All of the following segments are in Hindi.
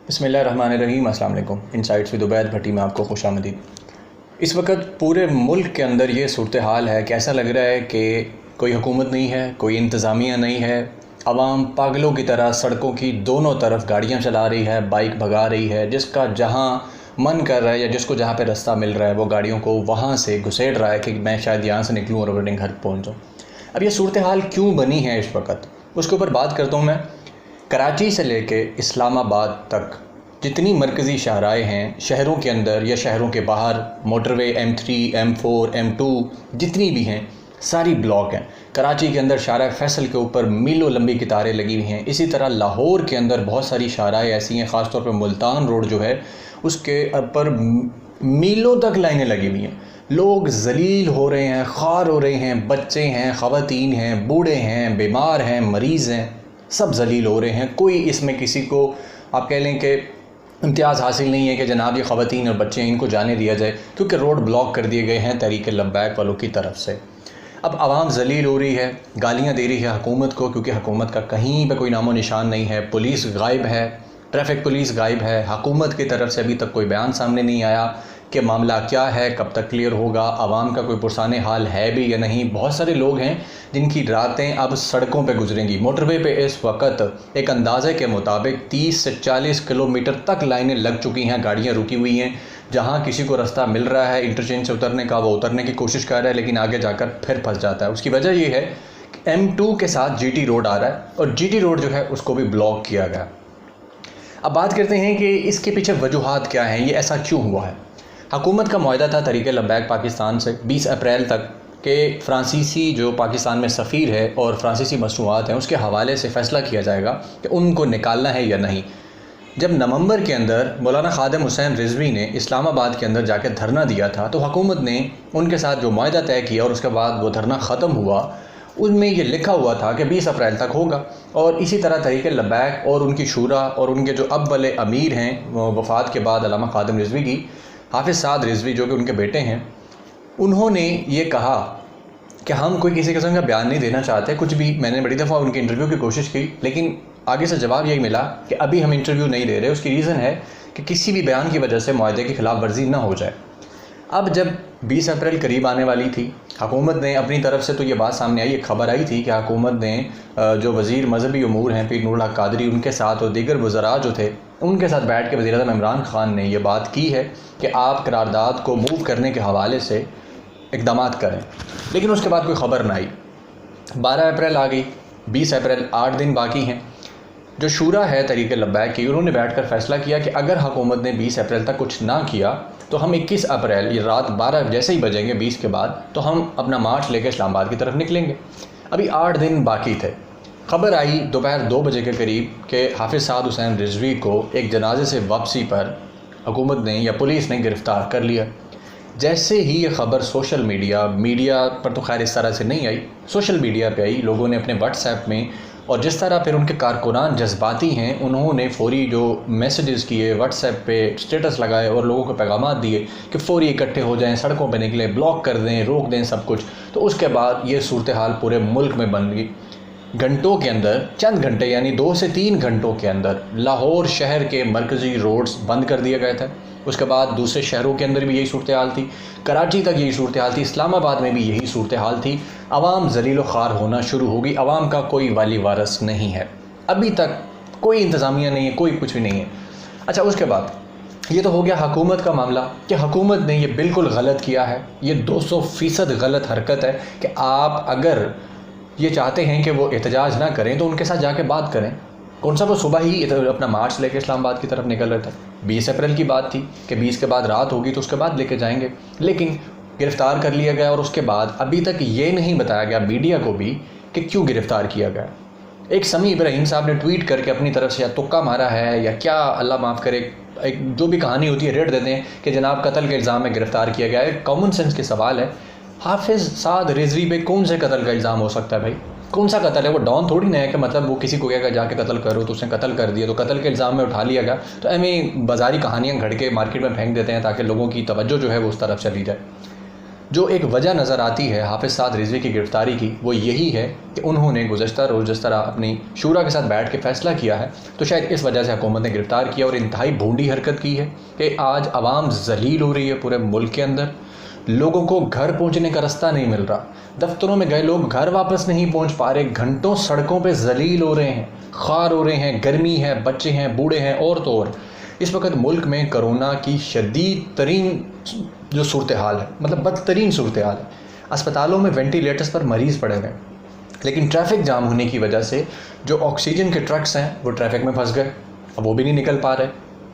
बिस्मिल्लाहिर्रहमानिर्रहीम। अस्सलाम वालेकुम। इनसाइट्स विद उबैद भट्टी में आपको खुशामदीद। इस वक्त पूरे मुल्क के अंदर ये सूरत हाल है कि ऐसा लग रहा है कि कोई हुकूमत नहीं है, कोई इंतज़ामिया नहीं है। आवाम पागलों की तरह सड़कों की दोनों तरफ गाड़ियाँ चला रही है, बाइक भगा रही है। जिसका जहाँ मन कर रहा है या जिसको जहाँ पे रास्ता मिल रहा है वो गाड़ियों को वहाँ से घुसेड़ रहा है कि मैं शायद यहाँ से निकलूँ और अपने घर पहुँच जाऊँ। अब ये सूरत हाल क्यों बनी है इस वक्त, उसके ऊपर बात करता हूँ मैं। कराची से लेके इस्लामाबाद तक जितनी मरकज़ी शाहराएँ हैं शहरों के अंदर या शहरों के बाहर, मोटरवे M3, M4, M2 जितनी भी हैं सारी ब्लॉक हैं। कराची के अंदर शाहराए फ़ैसल के ऊपर मीलों लंबी कितारें लगी हुई हैं। इसी तरह लाहौर के अंदर बहुत सारी शाहराएँ ऐसी हैं, ख़ास तौर पर मुल्तान रोड जो है उसके ऊपर मीलों तक लाइनें लगी हुई हैं। लोग ज़लील हो रहे हैं, ख़ार हो रहे हैं, बच्चे हैं, ख़वातीन हैं, बूढ़े हैं, बीमार हैं, मरीज़ हैं, सब ज़लील हो रहे हैं। कोई इसमें किसी को आप कह लें कि इम्तियाज़ हासिल नहीं है कि जनाब ये ख़वातीन और बच्चे हैं इनको जाने दिया जाए, क्योंकि रोड ब्लॉक कर दिए गए हैं तहरीक लब्बैक वालों की तरफ से। अब आवाम ज़लील हो रही है, गालियाँ दे रही है हुकूमत को, क्योंकि हुकूमत का कहीं पे कोई नामो निशान नहीं है। पुलिस गायब है, ट्रैफिक पुलिस गायब है। हुकूमत की तरफ से अभी तक कोई बयान सामने नहीं आया कि मामला क्या है, कब तक क्लियर होगा, आवाम का कोई पुरसाने हाल है भी या नहीं। बहुत सारे लोग हैं जिनकी रातें अब सड़कों पे गुजरेंगी। मोटरवे पे इस वक्त एक अंदाज़े के मुताबिक 30 से 40 किलोमीटर तक लाइनें लग चुकी हैं, गाड़ियाँ रुकी हुई हैं। जहाँ किसी को रास्ता मिल रहा है इंटरचेंज से उतरने का, वो उतरने की कोशिश कर रहा है, लेकिन आगे जाकर फिर फंस जाता है। उसकी वजह ये है कि M2 के साथ GT रोड आ रहा है और GT रोड जो है उसको भी ब्लॉक किया गया। अब बात करते हैं कि इसके पीछे वजूहात क्या हैं, ये ऐसा क्यों हुआ है। हुकूमत का मुआहदा था तहरीक लब्बैक पाकिस्तान से 20 अप्रैल तक कि फ़्रांसीसी जो पाकिस्तान में सफ़ीर है और फ़्रांसीसी मसनूआत हैं उसके हवाले से फ़ैसला किया जाएगा कि उनको निकालना है या नहीं। जब नवंबर के अंदर मौलाना खादिम हुसैन रिजवी ने इस्लामाबाद के अंदर जाकर धरना दिया था तो हुकूमत ने उनके साथ जो मुआहदा तय किया और उसके बाद वो धरना ख़त्म हुआ, उनमें ये लिखा हुआ था कि 20 अप्रैल तक होगा। और इसी तरह तहरीक लब्बैक और उनकी शूरा और उनके जो अब वाले अमीर हैं वफ़ात के बाद अल्लामा खादिम रिजवी की, हाफिज़ साद रिजवी जो कि उनके बेटे हैं, उन्होंने ये कहा कि हम कोई किसी किस्म का बयान नहीं देना चाहते कुछ भी। मैंने बड़ी दफ़ा उनके इंटरव्यू की कोशिश की, लेकिन आगे से जवाब यही मिला कि अभी हम इंटरव्यू नहीं दे रहे। उसकी रीज़न है कि किसी भी बयान की वजह से मुआहदे की ख़िलाफ़ वर्जी ना हो जाए। अब जब 20 अप्रैल करीब आने वाली थी, हुकूमत ने अपनी तरफ से तो ये बात सामने आई, एक ख़बर आई थी कि हुकूमत ने जो वज़ीर मजहबी उमूर हैं पीर नूरुल हक कादरी, उनके साथ और दीगर वज़रा जो थे उनके साथ बैठ के वज़ीर आज़म इमरान ख़ान ने यह बात की है कि आप करारदाद को मूव करने के हवाले से इक़दाम करें। लेकिन उसके बाद कोई ख़बर ना आई। 12 अप्रैल आ गई, 20 अप्रैल, 8 दिन बाकी हैं। जो शूरा है तहरीक लब्बैक की, उन्होंने बैठकर फ़ैसला किया कि अगर हुकूमत ने 20 अप्रैल तक कुछ ना किया तो हम 21 अप्रैल ये रात 12 जैसे ही बजेंगे 20 के बाद, तो हम अपना मार्च लेकर इस्लामाबाद की तरफ निकलेंगे। अभी 8 दिन बाकी थे। ख़बर आई दोपहर 2 बजे के करीब कि हाफिज़ साद हुसैन रिजवी को एक जनाजे से वापसी पर हुकूमत ने या पुलिस ने गिरफ़्तार कर लिया। जैसे ही ये ख़बर सोशल मीडिया पर तो खैर इस तरह से नहीं आई, सोशल मीडिया पे आई, लोगों ने अपने व्हाट्सएप में, और जिस तरह फिर उनके कारकुनान जज्बाती हैं उन्होंने फ़ौरी जो मैसेजेस किए, व्हाट्सएप पे स्टेटस लगाए और लोगों को पैगाम दिए कि फ़ौरी इकट्ठे हो जाएं, सड़कों पे निकलें, ब्लॉक कर दें, रोक दें सब कुछ। तो उसके बाद ये सूरत हाल पूरे मुल्क में बन गई। घंटों के अंदर, चंद घंटे यानी 2 से 3 घंटों के अंदर लाहौर शहर के मरकज़ी रोड्स बंद कर दिए गए थे। उसके बाद दूसरे शहरों के अंदर भी यही सूरत हाल थी, कराची तक यही सूरत हाल थी, इस्लामाबाद में भी यही सूरत हाल थी। आवाम ज़लील ख़ार होना शुरू हो गई। आवाम का कोई वाली वारस नहीं है, अभी तक कोई इंतज़ामिया नहीं है, कोई कुछ भी नहीं है। अच्छा, उसके बाद ये तो हो गया हुकूमत का मामला कि हुकूमत ने ये बिल्कुल गलत किया है। ये 200% गलत हरकत है कि आप अगर ये चाहते हैं कि वो एहतजाज ना करें तो उनके साथ जाके बात करें। कौन सा वो सुबह ही अपना मार्च लेके इस्लामाबाद की तरफ निकल रहे थे। 20 अप्रैल की बात थी कि 20 के बाद रात होगी तो उसके बाद लेके जाएंगे, लेकिन गिरफ़्तार कर लिया गया। और उसके बाद अभी तक ये नहीं बताया गया मीडिया को भी कि क्यों गिरफ़्तार किया गया। एक समी इब्राहिम साहब ने ट्वीट करके अपनी तरफ से या तुक्का मारा है या क्या, अल्लाह माफ़ करे, एक जो भी कहानी होती है रेट देते हैं कि जनाब कत्ल के इल्ज़ाम में गिरफ़्तार किया गया है। कॉमन सेंस के सवाल है, हाफिज़ साद रिजवी पे कौन से कत्ल का इल्ज़ाम हो सकता है भाई? कौन सा कत्ल है? वो डॉन थोड़ी ना है कि मतलब वो किसी को क्या जाके कत्ल करो तो उसने कत्ल कर दिया तो कत्ल के इल्ज़ाम में उठा लिया गया। तो एमें बाज़ारी कहानियाँ घड़ के मार्केट में फेंक देते हैं ताकि लोगों की तवज्जो जो है वो उस तरफ चली जाए। जो एक वजह नज़र आती है हाफिज़ साद रिजवी की गिरफ़्तारी की, वो यही है कि उन्होंने गुज़श्ता रोज़ जिस तरह अपनी शूरा के साथ बैठ के फ़ैसला किया है, तो शायद इस वजह से हुकूमत ने गिरफ़्तार किया और इंतहाई भोंडी हरकत की है कि आज आवाम ज़लील हो रही है पूरे मुल्क के अंदर। लोगों को घर पहुंचने का रास्ता नहीं मिल रहा, दफ्तरों में गए लोग घर वापस नहीं पहुंच पा रहे, घंटों सड़कों पे ज़लील हो रहे हैं, ख़ार हो रहे हैं, गर्मी है, बच्चे हैं, बूढ़े हैं और तो और। इस वक्त मुल्क में कोरोना की शदीद तरीन जो सूरत हाल है, मतलब बदतरीन सूरत हाल है। अस्पतालों में वेंटिलेटर्स पर मरीज़ पड़े हुए हैं, लेकिन ट्रैफिक जाम होने की वजह से जो ऑक्सीजन के ट्रक्स हैं वो ट्रैफिक में फंस गए। अब वो भी नहीं निकल पा रहे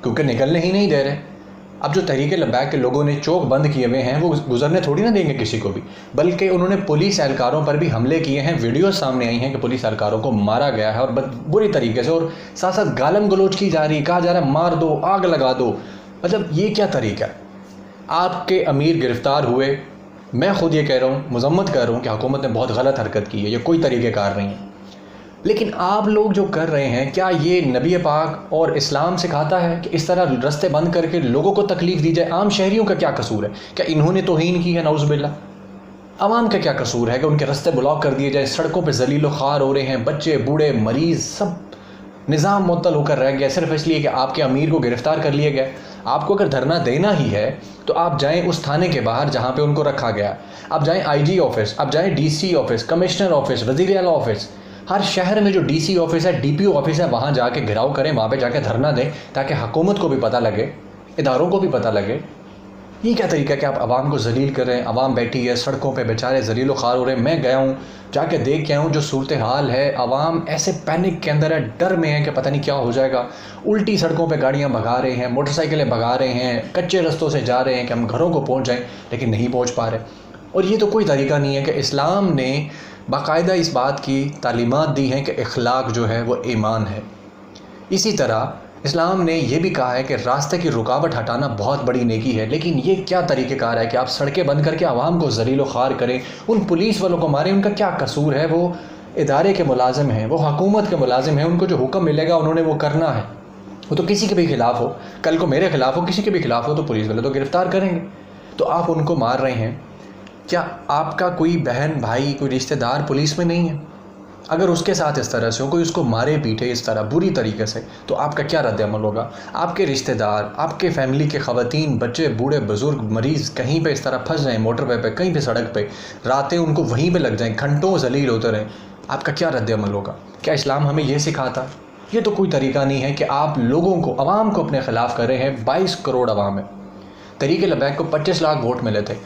क्योंकि निकलने ही नहीं दे रहे। अब जो तहरीक लब्बैक के लोगों ने चौक बंद किए हुए हैं वो गुजरने थोड़ी ना देंगे किसी को भी, बल्कि उन्होंने पुलिस एहलकारों पर भी हमले किए हैं। वीडियो सामने आई हैं कि पुलिस एहलकारों को मारा गया है और बुरी तरीके से, और साथ साथ गालम गलोच की जा रही, कहा जा रहा है मार दो, आग लगा दो। मतलब ये क्या तरीका है? आपके अमीर गिरफ़्तार हुए, मैं ख़ुद ये कह रहा हूँ, मजम्मत कर रहा हूँ कि हुकूमत ने बहुत गलत हरकत की है, ये कोई तरीक़ेकार नहीं है। लेकिन आप लोग जो कर रहे हैं, क्या ये नबी पाक और इस्लाम सिखाता है कि इस तरह रास्ते बंद करके लोगों को तकलीफ़ दी जाए? आम शहरियों का क्या कसूर है? क्या इन्होंने तौहीन की है? नाउज़ुबिल्लाह। आवाम का क्या कसूर है कि उनके रास्ते ब्लॉक कर दिए जाए? सड़कों पर ज़लील ख़ार हो रहे हैं, बच्चे, बूढ़े, मरीज़, सब निज़ाम मुअत्तल होकर रह गया सिर्फ इसलिए कि आपके अमीर को गिरफ़्तार कर लिया गया। आपको अगर धरना देना ही है तो आप जाएं उस थाने के बाहर जहां पे उनको रखा गया, आप जाएं आईजी ऑफिस, आप जाएं डीसी ऑफिस, कमिश्नर ऑफिस, वज़ीर आला ऑफिस, हर शहर में जो डीसी ऑफिस है, डीपीओ ऑफिस है, वहां जाके घिराव करें, वहां पे जाके धरना दें ताकि हुकूमत को भी पता लगे, इदारों को भी पता लगे। ये क्या तरीका है कि आप आवाम को जलील कर रहे हैं? आवाम बैठी है सड़कों पे, बेचारे जलील व ख़ार हो रहे हैं। मैं गया हूँ, जाके देख के आया हूँ जो सूरत हाल है। आवाम ऐसे पैनिक के अंदर है, डर में है कि पता नहीं क्या हो जाएगा। उल्टी सड़कों पे गाड़ियाँ भगा रहे हैं, मोटरसाइकिलें भगा रहे हैं, कच्चे रस्तों से जा रहे हैं कि हम घरों को पहुँच जाएँ, लेकिन नहीं पहुँच पा रहे। और ये तो कोई तरीका नहीं है कि इस्लाम ने बाकायदा इस बात की तालीमात दी हैं कि इखलाक जो है वो ईमान है। इसी तरह इस्लाम ने यह भी कहा है कि रास्ते की रुकावट हटाना बहुत बड़ी नेकी है। लेकिन ये क्या तरीक़ेकार है कि आप सड़कें बंद करके आवाम को ज़लील व ख़ार करें, उन पुलिस वालों को मारें? उनका क्या कसूर है? वो इदारे के मुलाजिम हैं, वो हुकूमत के मुलाजिम हैं, उनको जो हुक्म मिलेगा उन्होंने वो करना है। वो तो किसी के भी ख़िलाफ़ हो, कल को मेरे ख़िलाफ़ हो, किसी के भी ख़िलाफ़ हो, तो पुलिस वाले तो गिरफ़्तार करेंगे। तो आप उनको मार रहे हैं। क्या आपका कोई बहन, भाई, कोई रिश्तेदार पुलिस में नहीं है? अगर उसके साथ इस तरह से हो, कोई उसको मारे पीटे इस तरह बुरी तरीके से, तो आपका क्या रद्द-ए-अमल होगा? आपके रिश्तेदार, आपके फैमिली के ख़वातीन, बच्चे, बूढ़े, बुज़ुर्ग, मरीज़ कहीं पे इस तरह फंस जाएँ, मोटरवे पे, कहीं पे सड़क पे, रातें उनको वहीं पे लग जाएँ, घंटों ज़लील होते रहें, आपका क्या रद्द-ए-अमल होगा? क्या इस्लाम हमें ये सिखाता? ये तो कोई तरीका नहीं है कि आप लोगों को, आवाम को अपने ख़िलाफ़ कर रहे हैं। 22 करोड़ आवाम है। तहरीक लब्बैक को 25 लाख वोट मिले थे,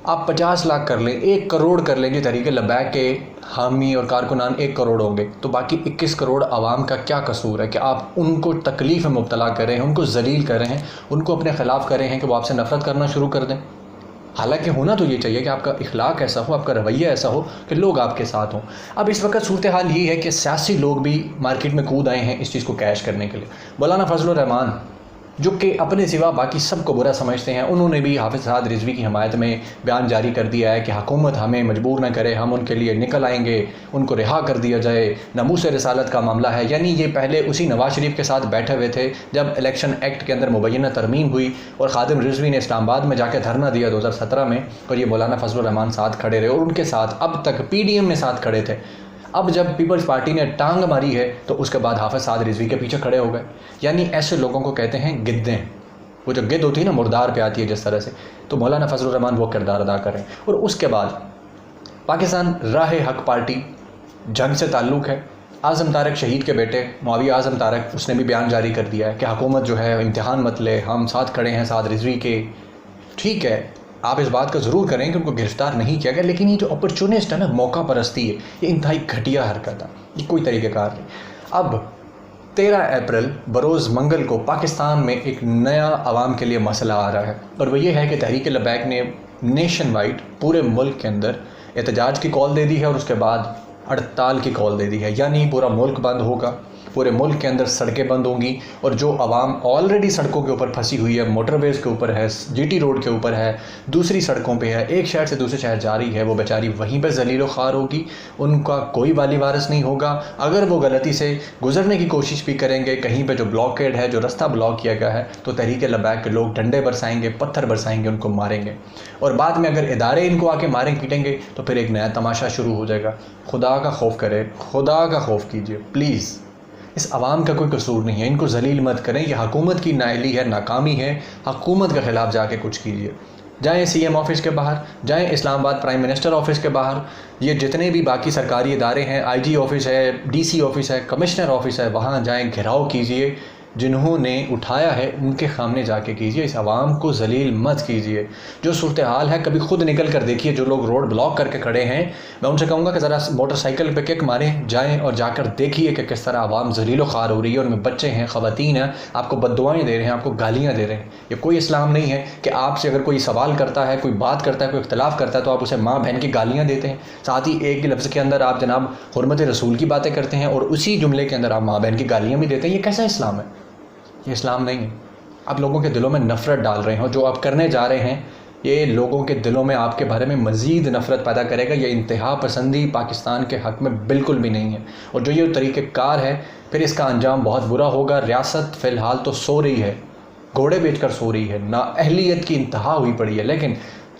आप 50 लाख कर लें, 1 करोड़ कर लेंगे, तहरीक लब्बैक के हामी और कारकुनान 1 करोड़ होंगे, तो बाकी 21 करोड़ आवाम का क्या कसूर है कि आप उनको तकलीफ़ में मुब्तला कर रहे हैं, उनको जलील कर रहे हैं, उनको अपने ख़िलाफ़ कर रहे हैं कि वो आपसे नफ़रत करना शुरू कर दें? हालांकि होना तो ये चाहिए कि आपका इखलाक ऐसा हो, आपका रवैया ऐसा हो कि लोग आपके साथ हों। अब इस वक्त सूरत हाल ये है कि सियासी लोग भी मार्केट में कूद आए हैं इस चीज़ को कैश करने के लिए। मौलाना फजलुर रहमान जो कि अपने सिवा बाकी सबको बुरा समझते हैं, उन्होंने भी हाफिज़ साद रिजवी की हमायत में बयान जारी कर दिया है कि हुकूमत हमें मजबूर न करे, हम उनके लिए निकल आएंगे, उनको रिहा कर दिया जाए, नमूस रिसालत का मामला है। यानी ये पहले उसी नवाज शरीफ के साथ बैठे हुए थे जब इलेक्शन एक्ट के अंदर मुबैना तरमीम हुई और खादिम रिजवी ने इस्लामाबाद में जाकर धरना दिया 2017 में, और ये मौलाना फजलुर रहमान साथ खड़े रहे और उनके साथ अब तक PDM में साथ खड़े थे। अब जब पीपल्स पार्टी ने टांग मारी है तो उसके बाद हाफिज़ साद रिजवी के पीछे खड़े हो गए। यानी ऐसे लोगों को कहते हैं गिद्दें। वो जो गिद्द होती है ना, मुर्दार पे आती है जिस तरह से, तो मौलाना फजलुर रहमान वो किरदार अदा करें। और उसके बाद पाकिस्तान राह हक पार्टी जंग से ताल्लुक़ है। आज़म तारक शहीद के बेटे मुआविया आज़म तारक, उसने भी बयान जारी कर दिया है कि हुकूमत जो है इम्तिहान मत ले, हम साथ खड़े हैं साद रिजवी के। ठीक है, आप इस बात का ज़रूर करें कि उनको गिरफ़्तार नहीं किया गया, लेकिन ये जो अपॉर्चुनिस्ट है ना, मौका परस्ती है, ये इंतहाई घटिया हरकत है, ये कोई तरीक़ेकार नहीं। अब 13 अप्रैल बरोज़ मंगल को पाकिस्तान में एक नया आवाम के लिए मसला आ रहा है, और वह ये है कि तहरीक लब्बैक ने नेशन वाइड पूरे मुल्क के अंदर एहतजाज की कॉल दे दी है और उसके बाद हड़ताल की कॉल दे दी है। यानी पूरा मुल्क बंद होगा, पूरे मुल्क के अंदर सड़कें बंद होंगी और जो आवाम ऑलरेडी सड़कों के ऊपर फंसी हुई है, मोटरवेज़ के ऊपर है, जीटी रोड के ऊपर है, दूसरी सड़कों पे है, एक शहर से दूसरे शहर जा रही है, वो बेचारी वहीं पर जलील ख्वार होगी। उनका कोई वाली वारिस नहीं होगा। अगर वो गलती से गुजरने की कोशिश भी करेंगे कहीं पर जो ब्लॉकेड है, जो रास्ता ब्लॉक किया गया है, तो तहरीक लबैक के लोग डंडे बरसाएंगे, पत्थर बरसाएंगे, उनको मारेंगे। और बाद में अगर इदारे इनको आके मारें पीटेंगे तो फिर एक नया तमाशा शुरू हो जाएगा। खुदा का खौफ करें, खुदा का खौफ कीजिए प्लीज़। इस आवाम का कोई कसूर नहीं है, इनको जलील मत करें। ये हुकूमत की नाअहली है, नाकामी है। हुकूमत के ख़िलाफ़ जाके कुछ कीजिए। जाएँ CM ऑफ़िस के बाहर, जाएँ इस्लामाबाद प्राइम मिनिस्टर ऑफ़िस के बाहर, ये जितने भी बाकी सरकारी इदारे हैं, IG ऑफ़िस है, DC ऑफ़िस है, कमिश्नर ऑफ़िस है, वहाँ जाएँ, घेराव कीजिए। जिन्होंने उठाया है उनके सामने जाके कीजिए। इस आवाम को जलील मत कीजिए। जो सूरत हाल है कभी खुद निकल कर देखिए। जो लोग रोड ब्लॉक करके खड़े हैं, मैं उनसे कहूँगा कि ज़रा मोटरसाइकिल पे किक मारें, जाएं और जाकर देखिए कि किस तरह आवाम जलील ख्वार हो रही है। उनमें बच्चे हैं, ख़वातीन हैं, आपको बद्दुआएं दे रहे हैं, आपको गालियाँ दे रहे हैं। ये कोई इस्लाम नहीं है कि आपसे अगर कोई सवाल करता है, कोई बात करता है, कोई इख्तलाफ करता है तो आप उसे माँ बहन की गालियाँ देते हैं। साथ ही एक लफ्ज़ के अंदर आप जनाब हुर्मत रसूल की बातें करते हैं और उसी जुमले के अंदर आप माँ बहन की गालियाँ भी देते हैं। ये कैसा इस्लाम है? ये इस्लाम नहीं है। आप लोगों के दिलों में नफ़रत डाल रहे हो। जो आप करने जा रहे हैं ये लोगों के दिलों में आपके बारे में मज़ीद नफ़रत पैदा करेगा। ये इंतहा पसंदी पाकिस्तान के हक़ में बिल्कुल भी नहीं है। और जो ये तरीक़ेकार है फिर इसका अंजाम बहुत बुरा होगा। रियासत फ़िलहाल तो सो रही है, घोड़े बेचकर सो रही है, नाअहलियत की इंतहा हुई पड़ी है। लेकिन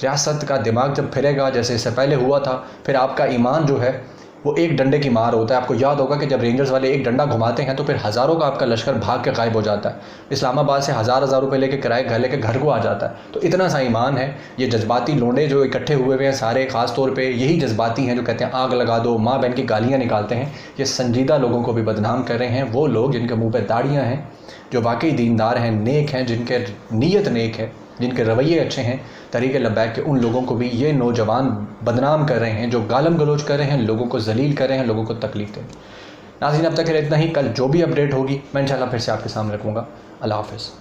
रियासत का दिमाग जब फिरेगा, जैसे इससे पहले हुआ था, फिर आपका ईमान जो है वो एक डंडे की मार होता है। आपको याद होगा कि जब रेंजर्स वाले एक डंडा घुमाते हैं तो फिर हज़ारों का आपका लश्कर भाग के गायब हो जाता है। इस्लामाबाद से हज़ार रुपए लेके किराए घर लेके घर को आ जाता है। तो इतना सा ईमान है। ये जज्बाती लोंडे जो इकट्ठे हुए हुए हैं सारे, ख़ास तौर पे यही जज्बाती हैं जो कहते हैं आग लगा दो, माँ बहन की गालियाँ निकालते हैं। ये संजीदा लोगों को भी बदनाम कर रहे हैं। वो लोग जिनके मुँह पर दाढ़ियाँ हैं, जो वाकई दीनदार हैं, नेक हैं, जिनके नीयत नेक है, जिनके रवैये अच्छे हैं, तहरीक लबैक के, उन लोगों को भी ये नौजवान बदनाम कर रहे हैं, जो गालम गलोच कर रहे हैं, लोगों को जलील कर रहे हैं, लोगों को तकलीफ़ दें। नाज़रीन, अब तक इतना ही। कल जो भी अपडेट होगी मैं इंशाल्लाह फिर से आपके सामने रखूँगा। अल्लाह हाफ़िज़।